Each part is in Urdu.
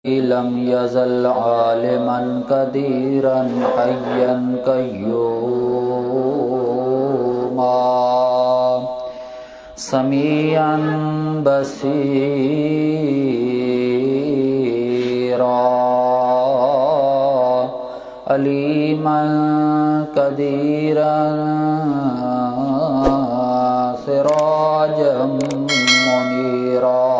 لم يزل عالما قديرا حيا قيوما سميعا بصيرا عليما قديرا سراجا منيرا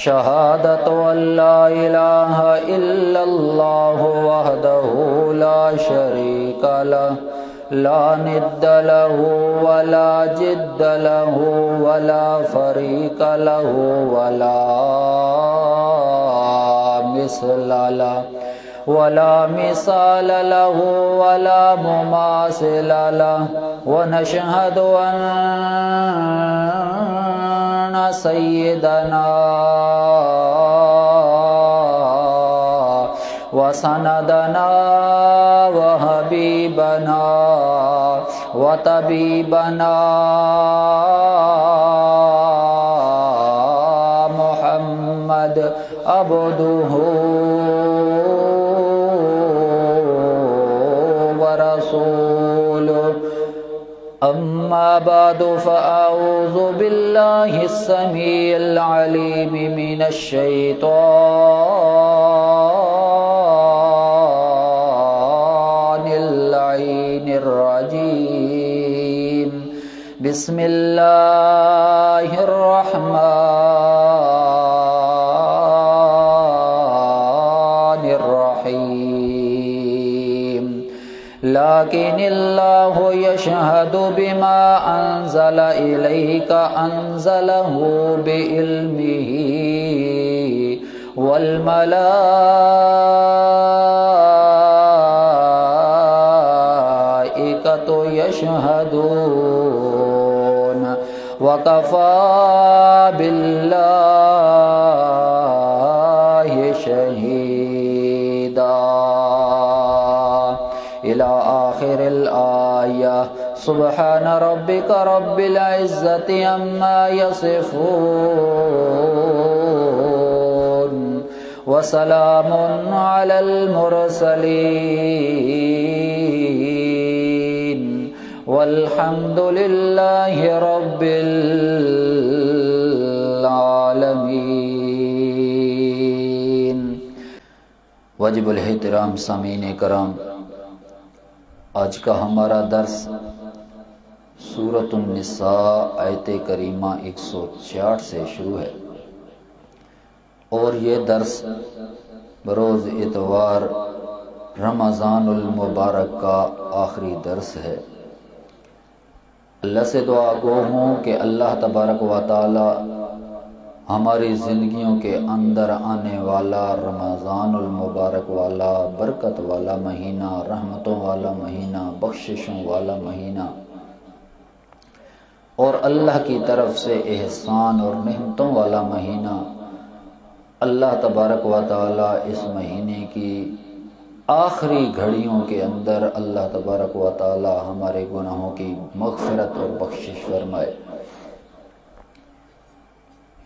شهادة أن لا إله إلا الله وحده لا شريك له لا ند له ولا جد له ولا فريق له ولا مثل له ولا مثال له ولا مماثل له ونشهد أن سيدنا وسندنا وحبيبنا وطبيبنا محمد عبده ورسوله أما بعد فأعوذ بالله السميع العليم من الشيطان اللعين الرجيم بسم الله الرحمن الرحيم لكن الله يشهد بما أنزل إليك أنزله بعلمه والملائكة يشهدون وكفى بالله شهيدا إلى آخر الآية سبحان ربك رب العزة عما يصفون وسلام على المرسلين والحمد لله رب العالمين. واجب الاحترام سامعین کرام، آج کا ہمارا درس سورۃ النساء آیت کریمہ 166 سے شروع ہے، اور یہ درس بروز اتوار رمضان المبارک کا آخری درس ہے۔ اللہ سے دعا گو ہوں کہ اللہ تبارک و تعالی ہماری زندگیوں کے اندر آنے والا رمضان المبارک والا برکت والا مہینہ، رحمتوں والا مہینہ، بخششوں والا مہینہ اور اللہ کی طرف سے احسان اور نعمتوں والا مہینہ، اللہ تبارک و تعالی اس مہینے کی آخری گھڑیوں کے اندر اللہ تبارک و تعالی ہمارے گناہوں کی مغفرت اور بخشش فرمائے۔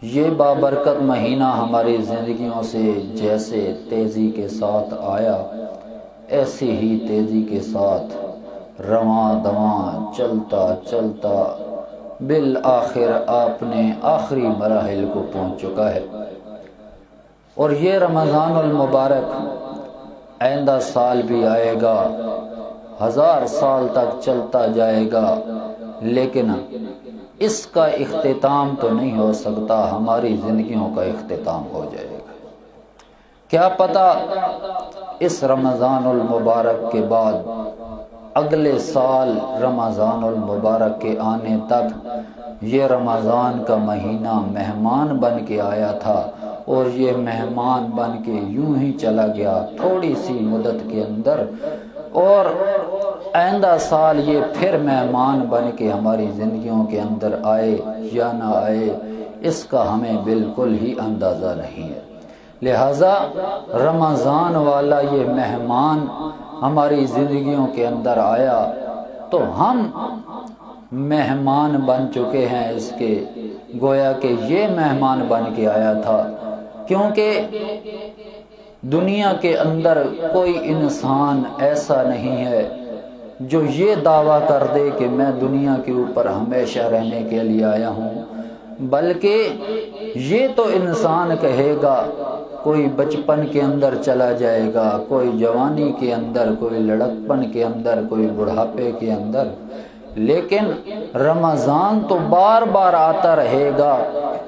یہ بابرکت مہینہ ہماری زندگیوں سے جیسے تیزی کے ساتھ آیا، ایسی ہی تیزی کے ساتھ رواں دواں چلتا چلتا بالآخر آپ نے آخری مراحل کو پہنچ چکا ہے، اور یہ رمضان المبارک آئندہ سال بھی آئے گا، 1000 سال تک چلتا جائے گا، لیکن اس کا اختتام تو نہیں ہو سکتا، ہماری زندگیوں کا اختتام ہو جائے گا۔ کیا پتہ اس رمضان المبارک کے بعد اگلے سال رمضان المبارک کے آنے تک یہ رمضان کا مہینہ مہمان بن کے آیا تھا، اور یہ مہمان بن کے یوں ہی چلا گیا تھوڑی سی مدت کے اندر، اور آئندہ سال یہ پھر مہمان بن کے ہماری زندگیوں کے اندر آئے یا نہ آئے، اس کا ہمیں بالکل ہی اندازہ نہیں ہے۔ لہذا رمضان والا یہ مہمان ہماری زندگیوں کے اندر آیا تو ہم مہمان بن چکے ہیں اس کے، گویا کہ یہ مہمان بن کے آیا تھا، کیونکہ دنیا کے اندر کوئی انسان ایسا نہیں ہے جو یہ دعویٰ کر دے کہ میں دنیا کے اوپر ہمیشہ رہنے کے لیے آیا ہوں، بلکہ یہ تو انسان کہے گا، کوئی بچپن کے اندر چلا جائے گا، کوئی جوانی کے اندر، کوئی لڑکپن کے اندر، کوئی بڑھاپے کے اندر، لیکن رمضان تو بار بار آتا رہے گا۔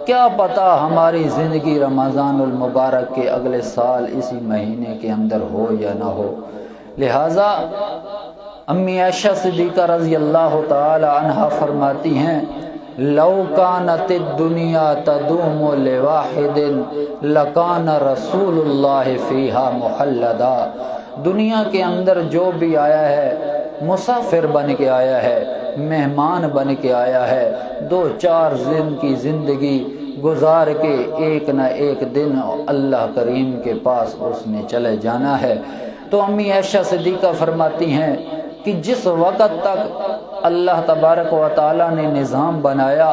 کیا پتا ہماری زندگی رمضان المبارک کے اگلے سال اسی مہینے کے اندر ہو یا نہ ہو۔ لہٰذا امی عائشہ صدیقہ رضی اللہ تعالی عنہا فرماتی ہیں، لو کانت الدنیا تدوم لواحد لکان رسول اللہ فیہا محلدا۔ دنیا کے اندر جو بھی آیا ہے مسافر بن کے آیا ہے، مہمان بن کے آیا ہے، 2-4 دن کی زندگی گزار کے ایک نہ ایک دن اللہ کریم کے پاس اس نے چلے جانا ہے۔ تو امی عائشہ صدیقہ فرماتی ہیں کہ جس وقت تک اللہ تبارک و تعالی نے نظام بنایا،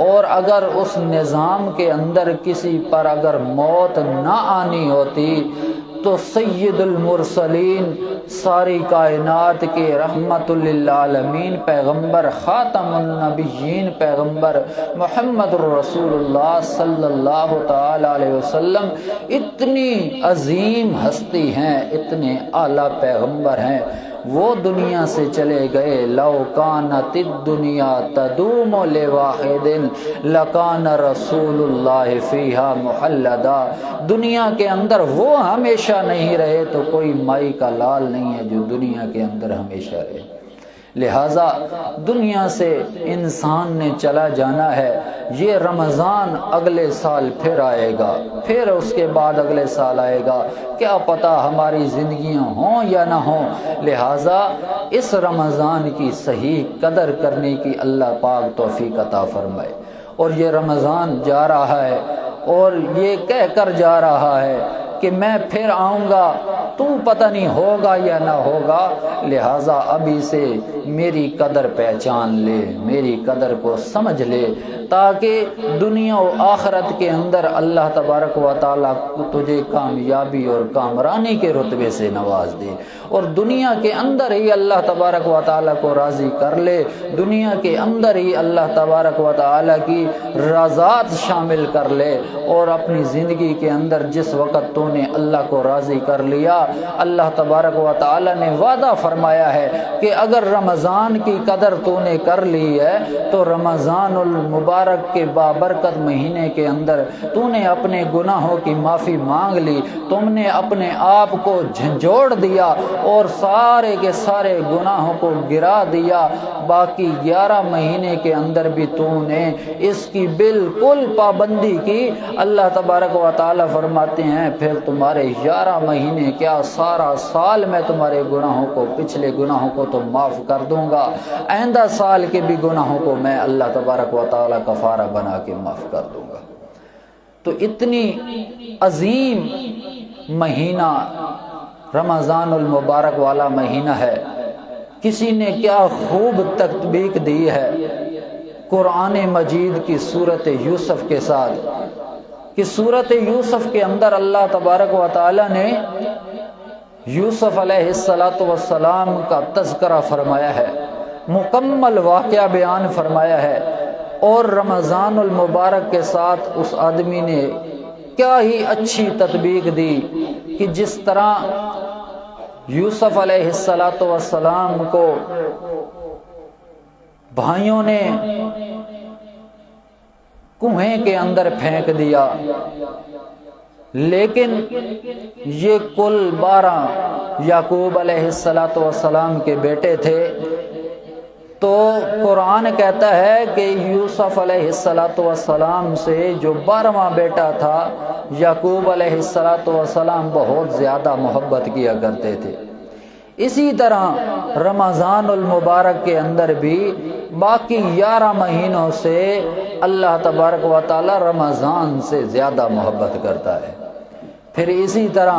اور اگر اس نظام کے اندر کسی پر اگر موت نہ آنی ہوتی تو سید المرسلین، ساری کائنات کے رحمت للعالمین پیغمبر، خاتم النبیین پیغمبر محمد الرسول اللہ صلی اللہ تعالی علیہ وسلم اتنی عظیم ہستی ہیں، اتنے اعلیٰ پیغمبر ہیں، وہ دنیا سے چلے گئے۔ لو کانت الدنیا تدوم لواحد لکان رسول اللہ فیہا محلدا۔ دنیا کے اندر وہ ہمیشہ نہیں رہے تو کوئی مائی کا لال نہیں ہے جو دنیا کے اندر ہمیشہ رہے۔ لہٰذا دنیا سے انسان نے چلا جانا ہے۔ یہ رمضان اگلے سال پھر آئے گا، پھر اس کے بعد اگلے سال آئے گا، کیا پتہ ہماری زندگیاں ہوں یا نہ ہوں۔ لہٰذا اس رمضان کی صحیح قدر کرنے کی اللہ پاک توفیق عطا فرمائے۔ اور یہ رمضان جا رہا ہے اور یہ کہہ کر جا رہا ہے کہ میں پھر آؤں گا، تو پتہ نہیں ہوگا یا نہ ہوگا، لہٰذا ابھی سے میری قدر پہچان لے، میری قدر کو سمجھ لے، تاکہ دنیا و آخرت کے اندر اللہ تبارک و تعالیٰ تجھے کامیابی اور کامرانی کے رتبے سے نواز دے، اور دنیا کے اندر ہی اللہ تبارک و تعالیٰ کو راضی کر لے، دنیا کے اندر ہی اللہ تبارک و تعالیٰ کی رضات شامل کر لے، اور اپنی زندگی کے اندر جس وقت تو نے اللہ کو راضی کر لیا، اللہ تبارک و تعالیٰ نے وعدہ فرمایا ہے کہ اگر رمضان کی قدر تو نے کر لی ہے تو رمضان المبارک کے بابرکت مہینے کے اندر تو نے اپنے گناہوں کی معافی مانگ لی، تم نے اپنے آپ کو جھنجھوڑ دیا اور سارے کے سارے گناہوں کو گرا دیا، باقی 11 مہینے کے اندر بھی تو نے اس کی بالکل پابندی کی۔ اللہ تبارک و تعالیٰ فرماتے ہیں پھر تمہارے 11 مہینے کیا سارا سال میں تمہارے گناہوں کو، پچھلے گناہوں کو تو معاف کر دوں گا، آئندہ سال کے بھی گناہوں کو میں اللہ تبارک و تعالیٰ کفارہ بنا کے معاف کر دوں گا۔ تو اتنی عظیم مہینہ رمضان المبارک والا مہینہ ہے، کسی نے کیا خوب تطبیق دی ہے قرآن مجید کی سورۃ یوسف کے ساتھ، کہ سورۃ یوسف کے اندر اللہ تبارک و تعالی نے یوسف علیہ السلام کا تذکرہ فرمایا ہے، مکمل واقعہ بیان فرمایا ہے، اور رمضان المبارک کے ساتھ اس آدمی نے کیا ہی اچھی تطبیق دی کہ جس طرح یوسف علیہ السلام کو بھائیوں نے کنویں کے اندر پھینک دیا، لیکن یہ کل 12 یعقوب علیہ السلام کے بیٹے تھے، تو قرآن کہتا ہے کہ یوسف علیہ السلام سے جو 12واں بیٹا تھا یعقوب علیہ السلام بہت زیادہ محبت کیا کرتے تھے۔ اسی طرح رمضان المبارک کے اندر بھی باقی 11 مہینوں سے اللہ تبارک و تعالی رمضان سے زیادہ محبت کرتا ہے۔ پھر اسی طرح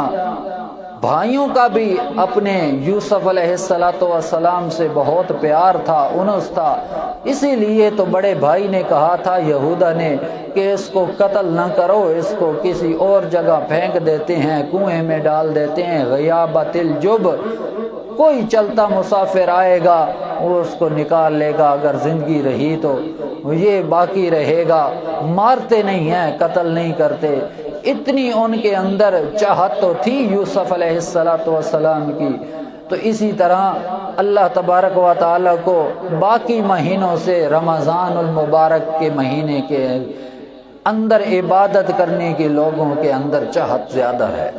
بھائیوں کا بھی اپنے یوسف علیہ السلام سے بہت پیار تھا، انس تھا، اسی لیے تو بڑے بھائی نے کہا تھا یہودا نے کہ اس کو قتل نہ کرو، اس کو کسی اور جگہ پھینک دیتے ہیں، کنویں میں ڈال دیتے ہیں، غیابت الجب، کوئی چلتا مسافر آئے گا وہ اس کو نکال لے گا، اگر زندگی رہی تو یہ باقی رہے گا، مارتے نہیں ہیں، قتل نہیں کرتے۔ اتنی ان کے اندر چاہت تو تھی یوسف علیہ السلام کی۔ تو اسی طرح اللہ تبارک و تعالیٰ کو باقی مہینوں سے رمضان المبارک کے مہینے کے اندر عبادت کرنے کے لوگوں کے اندر چاہت زیادہ ہے۔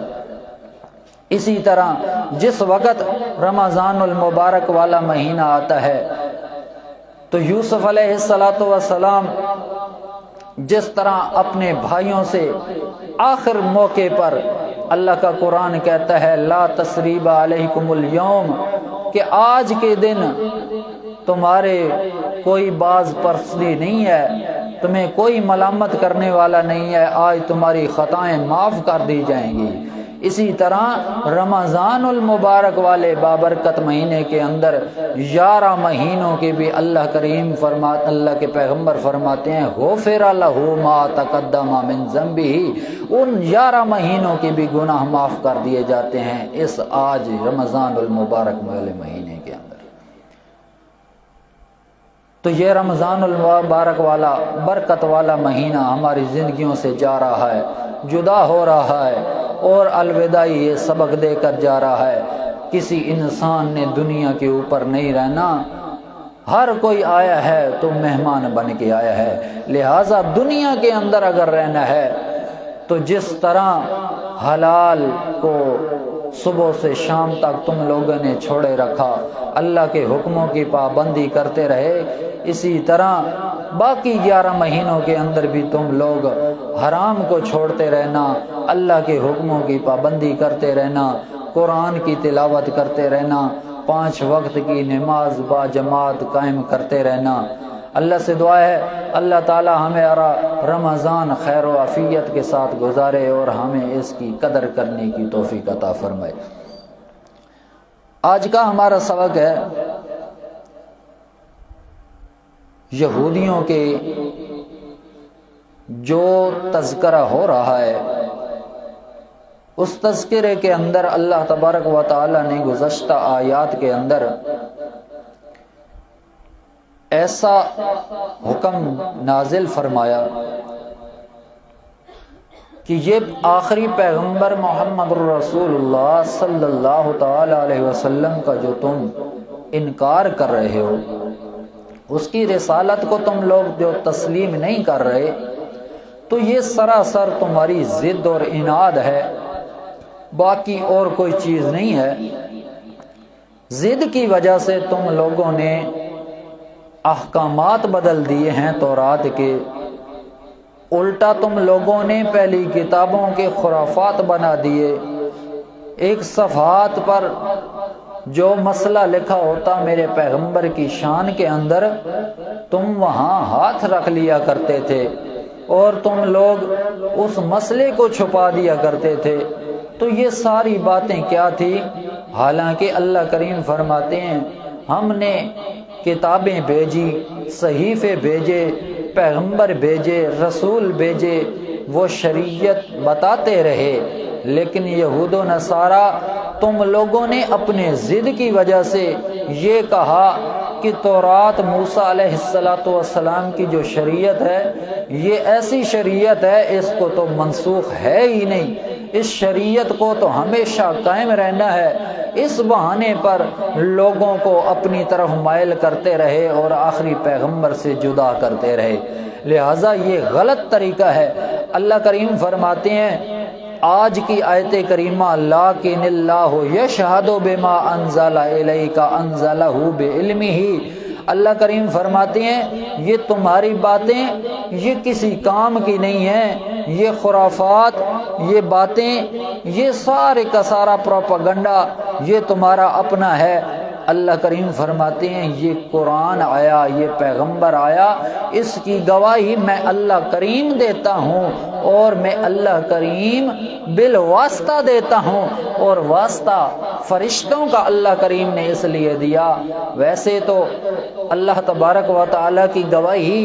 اسی طرح جس وقت رمضان المبارک والا مہینہ آتا ہے تو یوسف علیہ السلام جس طرح اپنے بھائیوں سے آخر موقع پر، اللہ کا قرآن کہتا ہے لا تثریب علیکم اليوم، کہ آج کے دن تمہارے کوئی باز پرستی نہیں ہے، تمہیں کوئی ملامت کرنے والا نہیں ہے، آج تمہاری خطائیں معاف کر دی جائیں گی۔ اسی طرح رمضان المبارک والے بابرکت مہینے کے اندر 11 مہینوں کے بھی اللہ کے پیغمبر فرماتے ہیں غفر لہ ما تقدم من ذنبہ، ان 11 مہینوں کے بھی گناہ معاف کر دیے جاتے ہیں اس آج رمضان المبارک والے مہینے کے اندر۔ تو یہ رمضان المبارک والا برکت والا مہینہ ہماری زندگیوں سے جا رہا ہے، جدا ہو رہا ہے، اور الوداعی یہ سبق دے کر جا رہا ہے کسی انسان نے دنیا کے اوپر نہیں رہنا، ہر کوئی آیا ہے تو مہمان بن کے آیا ہے، لہٰذا دنیا کے اندر اگر رہنا ہے تو جس طرح حلال کو صبح سے شام تک تم لوگوں نے چھوڑے رکھا، اللہ کے حکموں کی پابندی کرتے رہے، اسی طرح باقی 11 مہینوں کے اندر بھی تم لوگ حرام کو چھوڑتے رہنا، اللہ کے حکموں کی پابندی کرتے رہنا، قرآن کی تلاوت کرتے رہنا، 5 وقت کی نماز با جماعت قائم کرتے رہنا۔ اللہ سے دعا ہے اللہ تعالی ہمیں رمضان خیر و عافیت کے ساتھ گزارے اور ہمیں اس کی قدر کرنے کی توفیق عطا فرمائے۔ آج کا ہمارا سبق ہے یہودیوں کے جو تذکرہ ہو رہا ہے، اس تذکرے کے اندر اللہ تبارک و تعالی نے گزشتہ آیات کے اندر ایسا حکم نازل فرمایا کہ یہ آخری پیغمبر محمد رسول اللہ صلی اللہ تعالی علیہ وسلم کا جو تم انکار کر رہے ہو، اس کی رسالت کو تم لوگ جو تسلیم نہیں کر رہے، تو یہ سراسر تمہاری ضد اور عناد ہے، باقی اور کوئی چیز نہیں ہے۔ ضد کی وجہ سے تم لوگوں نے احکامات بدل دیے ہیں تورات کے، الٹا تم لوگوں نے پہلی کتابوں کے خرافات بنا دیے، ایک صفحات پر جو مسئلہ لکھا ہوتا میرے پیغمبر کی شان کے اندر، تم وہاں ہاتھ رکھ لیا کرتے تھے اور تم لوگ اس مسئلے کو چھپا دیا کرتے تھے۔ تو یہ ساری باتیں کیا تھی؟ حالانکہ اللہ کریم فرماتے ہیں ہم نے کتابیں بھیجی، صحیفے بھیجے، پیغمبر بھیجے، رسول بھیجے، وہ شریعت بتاتے رہے، لیکن یہود و نصارہ تم لوگوں نے اپنے ضد کی وجہ سے یہ کہا کہ تورات موسیٰ علیہ السلام کی جو شریعت ہے یہ ایسی شریعت ہے، اس کو تو منسوخ ہے ہی نہیں، اس شریعت کو تو ہمیشہ قائم رہنا ہے۔ اس بہانے پر لوگوں کو اپنی طرف مائل کرتے رہے اور آخری پیغمبر سے جدا کرتے رہے، لہٰذا یہ غلط طریقہ ہے۔ اللہ کریم فرماتے ہیں آج کی آیت کریمہ لیکن اللہ یشہد بما انزل الیک انزلہ بعلمہ، اللہ کریم فرماتے ہیں یہ تمہاری باتیں یہ کسی کام کی نہیں ہیں، یہ خرافات، یہ باتیں، یہ سارے کا سارا پروپیگنڈا یہ تمہارا اپنا ہے۔ اللہ کریم فرماتے ہیں یہ قرآن آیا، یہ پیغمبر آیا، اس کی گواہی میں اللہ کریم دیتا ہوں، اور میں اللہ کریم بالواسطہ دیتا ہوں، اور واسطہ فرشتوں کا اللہ کریم نے اس لیے دیا۔ ویسے تو اللہ تبارک و تعالیٰ کی گواہی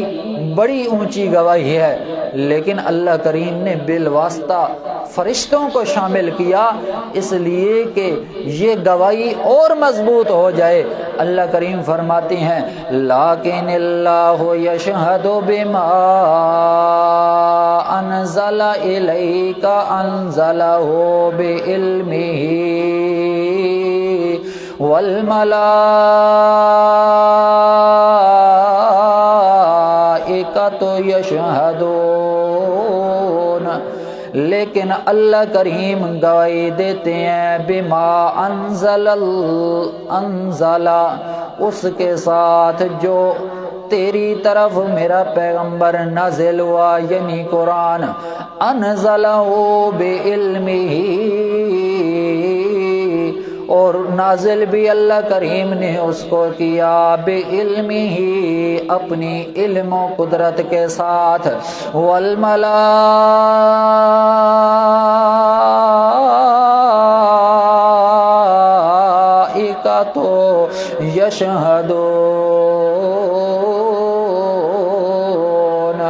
بڑی اونچی گواہی ہے، لیکن اللہ کریم نے بالواسطہ فرشتوں کو شامل کیا اس لیے کہ یہ گواہی اور مضبوط ہو جائے۔ اللہ کریم فرماتے ہیں لیکن اللہ یشہد بما انزل الیک انزلہ بعلمہ والملائکۃ یشہدون، لیکن اللہ کریم گواہی دیتے ہیں بما انزل، اس کے ساتھ جو تیری طرف میرا پیغمبر نازل ہوا یعنی قرآن، انزلہ بعلمہ، اور نازل بھی اللہ کریم نے اس کو کیا بعلمہ، اپنی علم و قدرت کے ساتھ، والملائکۃ یشہدون،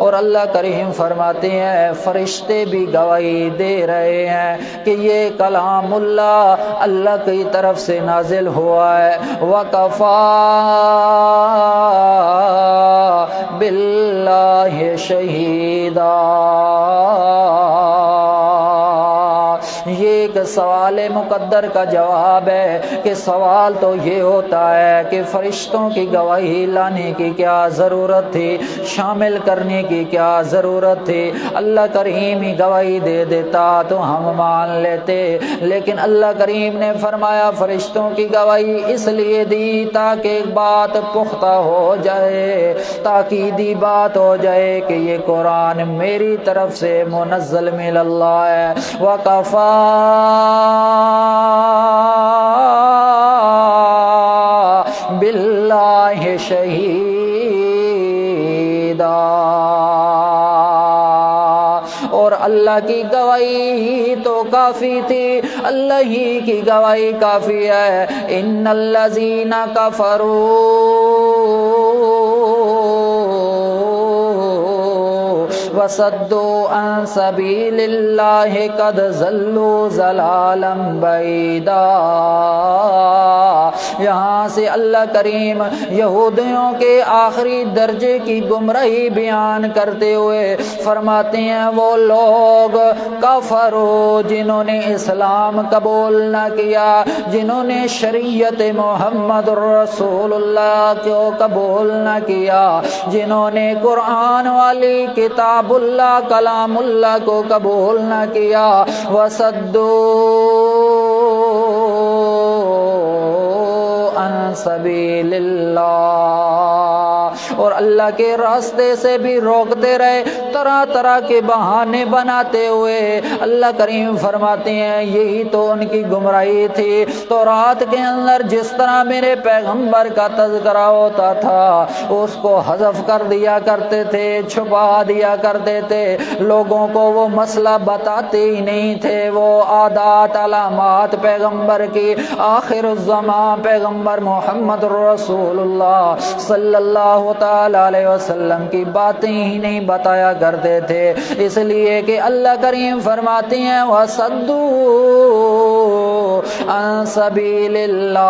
اور اللہ کریم فرماتے ہیں فرشتے بھی گواہی دے رہے ہیں کہ یہ کلام اللہ اللہ کی طرف سے نازل ہوا ہے۔ وَكَفَى بِاللَّهِ شَهِيدًا، یہ ایک سوال مقدر کا جواب ہے کہ سوال تو یہ ہوتا ہے کہ فرشتوں کی گواہی لانے کی کیا ضرورت تھی، شامل کرنے کی کیا ضرورت تھی، اللہ کریم ہی گواہی دے دیتا تو ہم مان لیتے، لیکن اللہ کریم نے فرمایا فرشتوں کی گواہی اس لیے دی تاکہ ایک بات پختہ ہو جائے، تاکیدی بات ہو جائے کہ یہ قرآن میری طرف سے منزل من اللہ ہے۔ وَكَفَى باللہ شہیدا، اور اللہ کی گواہی تو کافی تھی، اللہ ہی کی گواہی کافی ہے۔ ان الذین کفروا وصدوا عن سبیل اللہ قد ضلوا ضلالا بعیدا، یہاں سے اللہ کریم یہودیوں کے آخری درجے کی گمراہی بیان کرتے ہوئے فرماتے ہیں وہ لوگ کفروا، جنہوں نے اسلام قبول نہ کیا، جنہوں نے شریعت محمد رسول اللہ کو قبول نہ کیا، جنہوں نے قرآن والی کتاب اللہ کلام اللہ کو قبول نہ کیا، وَصَدُّوا عن سبیل اللہ، اور اللہ کے راستے سے بھی روکتے رہے، طرح طرح کے بہانے بناتے ہوئے۔ اللہ کریم فرماتے ہیں یہی تو ان کی گمراہی تھی۔ تو رات کے اندر جس طرح میرے پیغمبر کا تذکرہ ہوتا تھا اس کو حذف کر دیا کرتے تھے، چھپا دیا کرتے تھے، لوگوں کو وہ مسئلہ بتاتے ہی نہیں تھے، وہ عادات علامات پیغمبر کی آخر الزمان پیغمبر محمد رسول اللہ صلی اللہ تعالی علیہ وسلم کی باتیں ہی نہیں بتایا کرتے تھے، اس لیے کہ اللہ کریم فرماتے ہیں وَصَدُّوا عن سبیل اللہ،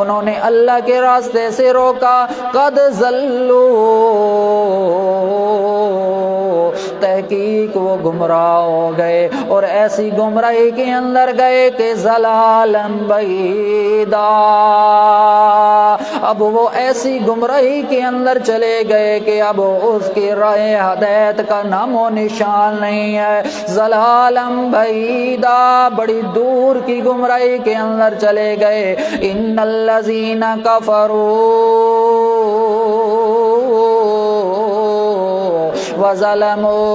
انہوں نے اللہ کے راستے سے روکا، قد ضلوا، تحقیق وہ گمراہ ہو گئے، اور ایسی گمراہی کے اندر گئے کہ ضلالا بعیدا، اب وہ ایسی گمراہی کے اندر چلے گئے کہ اب اس کی راہ ہدایت کا نام و نشان نہیں ہے، ضلالا بعیدا، بڑی دور کی گمراہی کے اندر چلے گئے۔ ان الذین کفروا وظلموا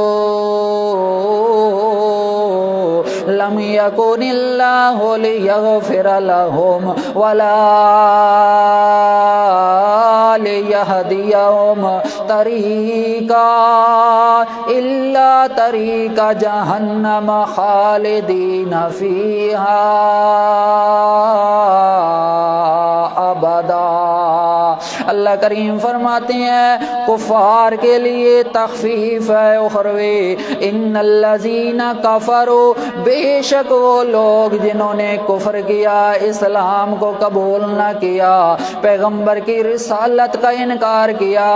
لم یکن اللہ لیغفر لهم ولا لیہدیہم طریقا الا طریق جہنم خالدین فیہا ابدا۔ اللہ کریم فرماتے ہیں کفار کے لیے تخفیف ہے اخروی، ان الذین کفروا، بے شک وہ لوگ جنہوں نے کفر کیا، اسلام کو قبول نہ کیا، پیغمبر کی رسالت کا انکار کیا،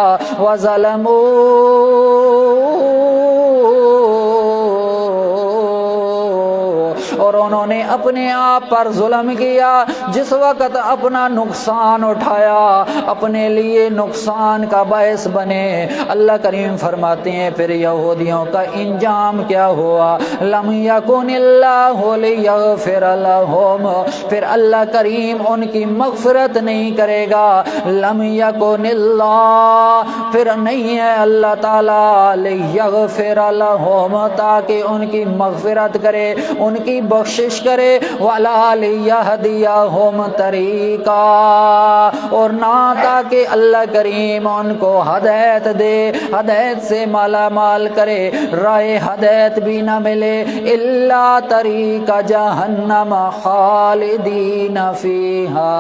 اور انہوں نے اپنے آپ پر ظلم کیا، جس وقت اپنا نقصان اٹھایا، اپنے لیے نقصان کا باعث بنے۔ اللہ کریم فرماتے ہیں پھر یہودیوں کا انجام کیا ہوا؟ لم یکن اللہ لیغفر لهم، پھر اللہ کریم ان کی مغفرت نہیں کرے گا۔ لم یکن اللہ، پھر نہیں ہے اللہ تعالیٰ لیغفر لهم، تاکہ ان کی مغفرت کرے، ان کی بخشش کرے، وَلَا لِيَهْدِيَهُمْ طَرِيقًا، اور نہ تاکہ اللہ کریم ان کو ہدایت دے، ہدایت سے مالا مال کرے، راہ ہدایت بھی نہ ملے، الا طریق جہنم خالدین فیہا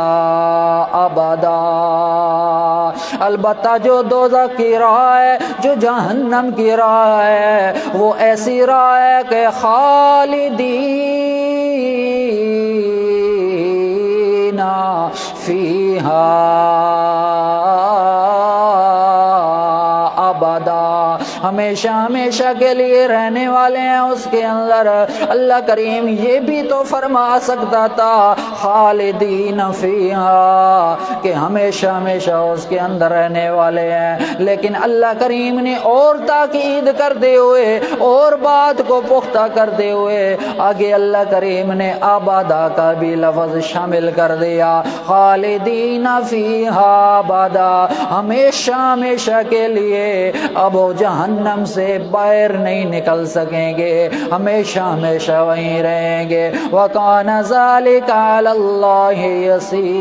ابدا۔ البتہ جو دوزخ کی راہ ہے، جو جہنم کی راہ ہے، وہ ایسی راہ ہے کہ خالدین فیہا ابدا، ہمیشہ ہمیشہ کے لیے رہنے والے ہیں اس کے اندر۔ اللہ کریم یہ بھی تو فرما سکتا تھا خالدین فیہا، کہ ہمیشہ ہمیشہ اس کے اندر رہنے والے ہیں، لیکن اللہ کریم نے اور تاکید کرتے ہوئے اور بات کو پختہ کرتے ہوئے آگے اللہ کریم نے آبادا کا بھی لفظ شامل کر دیا، خالدین فیہا ابدا، ہمیشہ ہمیشہ کے لیے۔ اب وہ جہنم سے باہر نہیں نکل سکیں گے، ہمیشہ ہمیشہ وہیں رہیں گے۔ وَكَانَ ذَلِكَ عَلَى اللَّهِ يَسِيرًا،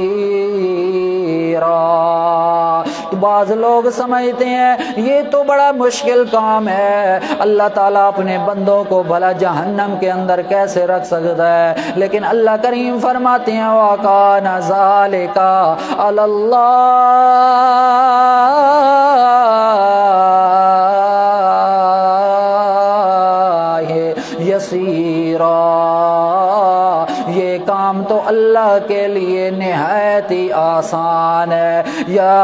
بعض لوگ سمجھتے ہیں یہ تو بڑا مشکل کام ہے، اللہ تعالیٰ اپنے بندوں کو بھلا جہنم کے اندر کیسے رکھ سکتا ہے؟ لیکن اللہ کریم فرماتے ہیں وَكَانَ ذَلِكَ عَلَى اللَّهِ یسیرا، یہ کام تو اللہ کے لیے نہایت ہی آسان ہے۔ یا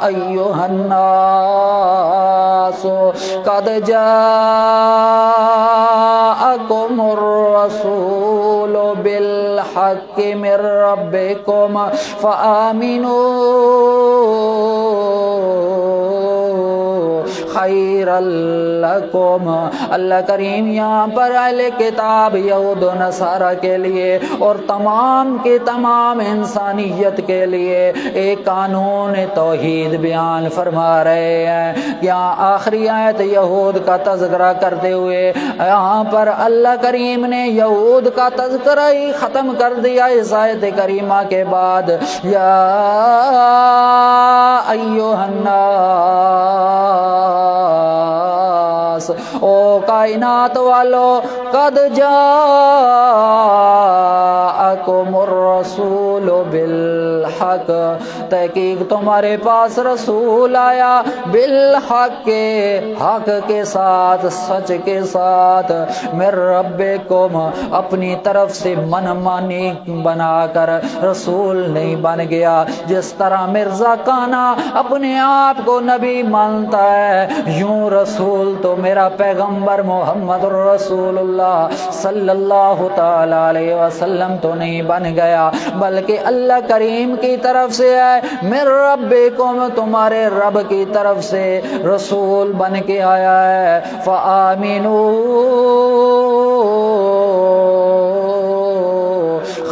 ایھا الناس قد جاءکم الرسول بالحق من ربکم فآمنوا خیر لکم۔ اللہ کریم یہاں پر اہل کتاب یہود و نصارہ کے لیے اور تمام کے تمام انسانیت کے لیے ایک قانون توحید بیان فرما رہے ہیں۔ یہاں آخری آیت یہود کا تذکرہ کرتے ہوئے یہاں پر اللہ کریم نے یہود کا تذکرہ ہی ختم کر دیا اس آیت کریمہ کے بعد۔ یا ایھا الناس، او کائنات والو، قد جاءکم الرسول بالحق، تحقیق تمہارے پاس رسول آیا، بالحق کے حق کے ساتھ، سچ کے ساتھ، من ربکم، اپنی طرف سے من مانی بنا کر رسول نہیں بن گیا۔ جس طرح مرزا کانا اپنے آپ کو نبی مانتا ہے، یوں رسول تو میرا پیغمبر محمد رسول اللہ صلی اللہ تعالی علیہ وسلم تو نہیں بن گیا، بلکہ اللہ کریم کی طرف سے ہے، من ربکم، تمہارے رب کی طرف سے رسول بن کے آیا ہے۔ فآمنوا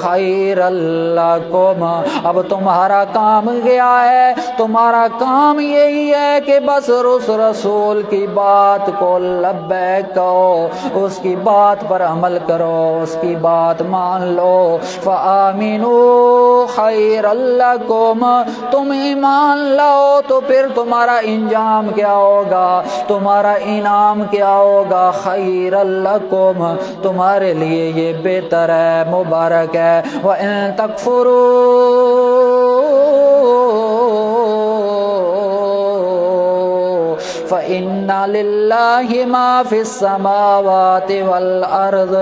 خیرا لکم، اب تمہارا کام گیا ہے، تمہارا کام یہی ہے کہ بس اس رسول کی بات کو لبیک کہو، اس کی بات پر عمل کرو، اس کی بات مان لو۔ فآمنوا خیرا لکم، تم ایمان لاؤ تو پھر تمہارا انجام کیا ہوگا، تمہارا انعام کیا ہوگا، خیرا لکم، تمہارے لیے یہ بہتر ہے، مبارک ہے۔ وَإِن تَكْفُرُوا فَإِنَّ لِلَّهِ مَا فِي السَّمَاوَاتِ وَالْأَرْضِ،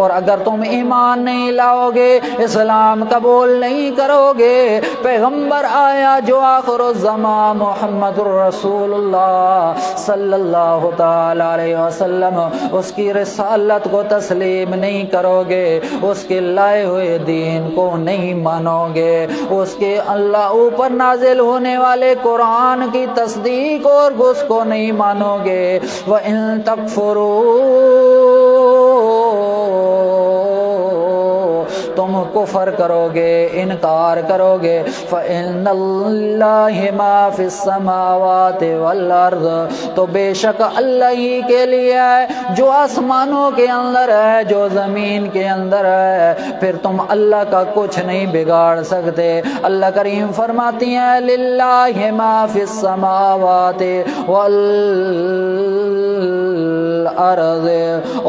اور اگر تم ایمان نہیں لاؤ گے، اسلام قبول نہیں کرو گے، پیغمبر آیا جو آخر الزمان محمد الرسول اللہ صلی اللہ تعالی علیہ وسلم، اس کی رسالت کو تسلیم نہیں کرو گے، اس کے لائے ہوئے دین کو نہیں مانو گے، اس کے اللہ اوپر نازل ہونے والے قرآن کی تصدیق اور اس کو نہیں مانو گے۔ وَإِن تَكْفُرُوا، تم کفر کرو گے، انکار کرو گے، فَإِنَّ اللَّهِ مَا فِي السَّمَاوَاتِ وَالْأَرْضِ، تو بے شک اللہ ہی کے لیے ہے جو آسمانوں کے اندر ہے، جو زمین کے اندر ہے، پھر تم اللہ کا کچھ نہیں بگاڑ سکتے۔ اللہ کریم فرماتی ہیں للہ ما فی السماوات والارض،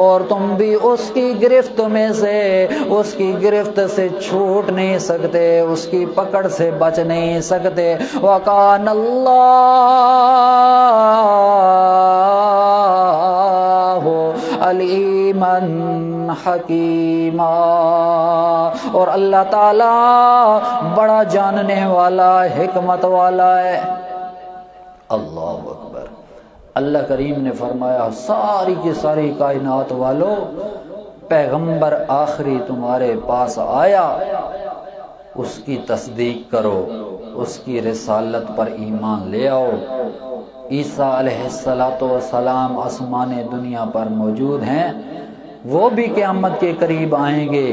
اور تم بھی اس کی گرفت میں سے، اس کی گرفت سے چھوٹ نہیں سکتے، اس کی پکڑ سے بچ نہیں سکتے۔ وَقَانَ اللَّهُ عَلِيمًا حَكِيمًا، اور اللہ تعالی بڑا جاننے والا، حکمت والا ہے۔ اللہ اکبر۔ اللہ کریم نے فرمایا ساری کی ساری کائنات والو، پیغمبر آخری تمہارے پاس آیا، اس کی تصدیق کرو، اس کی رسالت پر ایمان لے آؤ۔ عیسیٰ علیہ السلام آسمان دنیا پر موجود ہیں، وہ بھی قیامت کے قریب آئیں گے،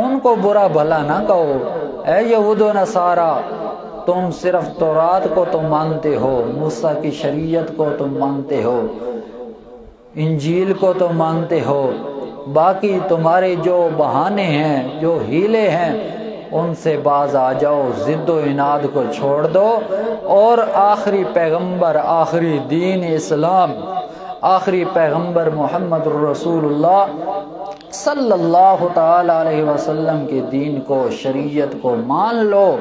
ان کو برا بھلا نہ کہو۔ اے یہود و نصارہ، تم صرف تورات کو تو مانتے ہو، موسیٰ کی شریعت کو تم مانتے ہو، انجیل کو تو مانتے ہو، باقی تمہارے جو بہانے ہیں، جو ہیلے ہیں، ان سے باز آ جاؤ، ضد و عناد کو چھوڑ دو، اور آخری پیغمبر، آخری دین اسلام، آخری پیغمبر محمد الرسول اللہ صلی اللہ تعالی علیہ وسلم کے دین کو، شریعت کو مان لو۔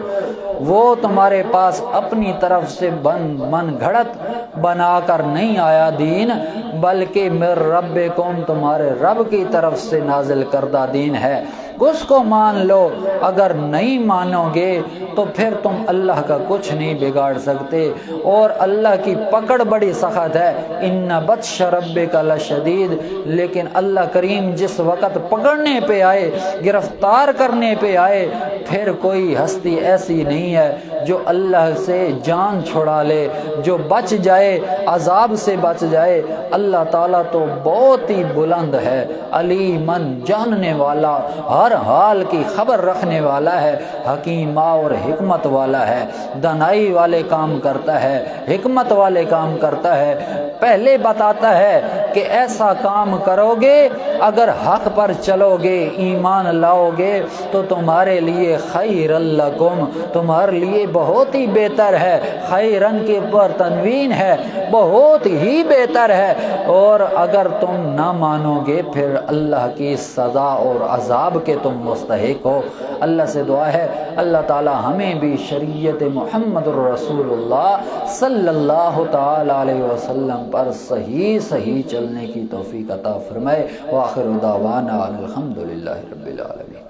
وہ تمہارے پاس اپنی طرف سے من گھڑت بنا کر نہیں آیا دین، بلکہ من ربکم، تمہارے رب کی طرف سے نازل کردہ دین ہے، اس کو مان لو۔ اگر نہیں مانو گے تو پھر تم اللہ کا کچھ نہیں بگاڑ سکتے، اور اللہ کی پکڑ بڑی سخت ہے۔ ان بطش ربک لشدید، لیکن اللہ کریم جس وقت پکڑنے پہ آئے، گرفتار کرنے پہ آئے، پھر کوئی ہستی ایسی نہیں ہے جو اللہ سے جان چھڑا لے، جو بچ جائے، عذاب سے بچ جائے۔ اللہ تعالیٰ تو بہت ہی بلند ہے، علیمن، جاننے والا، ہر حال کی خبر رکھنے والا ہے، حکیمہ، اور حکمت والا ہے، دانائی والے کام کرتا ہے، حکمت والے کام کرتا ہے۔ پہلے بتاتا ہے کہ ایسا کام کرو گے، اگر حق پر چلو گے، ایمان لاؤ گے، تو تمہارے لیے خیر لکم، تمہارے لیے بہت ہی بہتر ہے۔ خیرن کے اوپر تنوین ہے، بہت ہی بہتر ہے۔ اور اگر تم نہ مانو گے، پھر اللہ کی سزا اور عذاب کے تم مستحق ہو۔ اللہ سے دعا ہے اللہ تعالی ہمیں بھی شریعت محمد الرسول اللہ صلی اللہ تعالی علیہ وسلم پر صحیح چلنے کی توفیق عطا فرمائے۔ وآخر دعوانا الحمدللہ رب العالمین۔